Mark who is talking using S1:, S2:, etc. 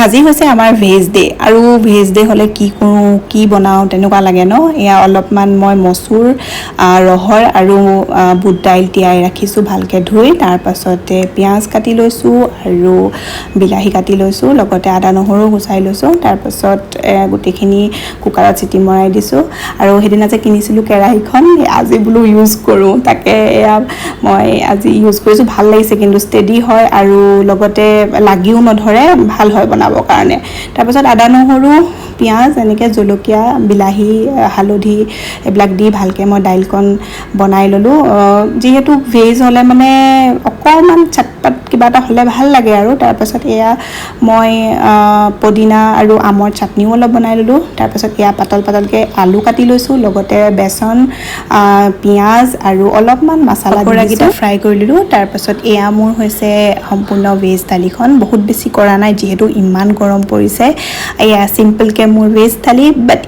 S1: আজি হৈছে আমাৰ ভেজ ডে আৰু ভেজ ডে হ'লে কি কৰোঁ কি বনাওঁ তেনেকুৱা লাগে ন। এয়া অলপমান মই মচুৰ ৰহৰ আৰু বুট দাইল তিয়াই ৰাখিছোঁ ভালকৈ ধুই, তাৰপাছতে পিঁয়াজ কাটি লৈছোঁ আৰু বিলাহী কাটি লৈছোঁ, লগতে আদা নহৰু গুচাই লৈছোঁ। তাৰপাছত গোটেইখিনি কুকাৰত চিটি মৰাই দিছোঁ আৰু সেইদিনা যে কিনিছিলোঁ কেৰাহীখন আজি বোলো ইউজ কৰোঁ, তাকে এয়া মই আজি ইউজ কৰিছোঁ। ভাল লাগিছে কিন্তু ষ্টেডি হয় আৰু লগতে লাগিও নধৰে, ভাল হয় বনাবৰ কাৰণে। তাৰপিছত আদা নহৰু পিঁয়াজ এনেকৈ জলকীয়া বিলাহী হালধি এইবিলাক দি ভালকৈ মই দাইলকণ বনাই ল'লোঁ। যিহেতু ভেজ হ'লে মানে অকণমান চটপট কিবা এটা হ'লে ভাল লাগে আৰু। তাৰপাছত এয়া মই পদিনা আৰু আমৰ চাটনিও অলপ বনাই ল'লোঁ। তাৰপাছত এয়া পাতল পাতলকৈ আলু কাটি লৈছোঁ, লগতে বেচন পিঁয়াজ আৰু অলপমান মছলা পকৰাকেইটা ফ্ৰাই কৰি ল'লোঁ। তাৰপাছত এয়া মোৰ হৈছে সম্পূৰ্ণ ভেজ থালিখন। বহুত বেছি কৰা নাই যিহেতু ইমান গৰম পৰিছে। এয়া চিম্পলকৈ মোৰ ভেজ থালি, বাট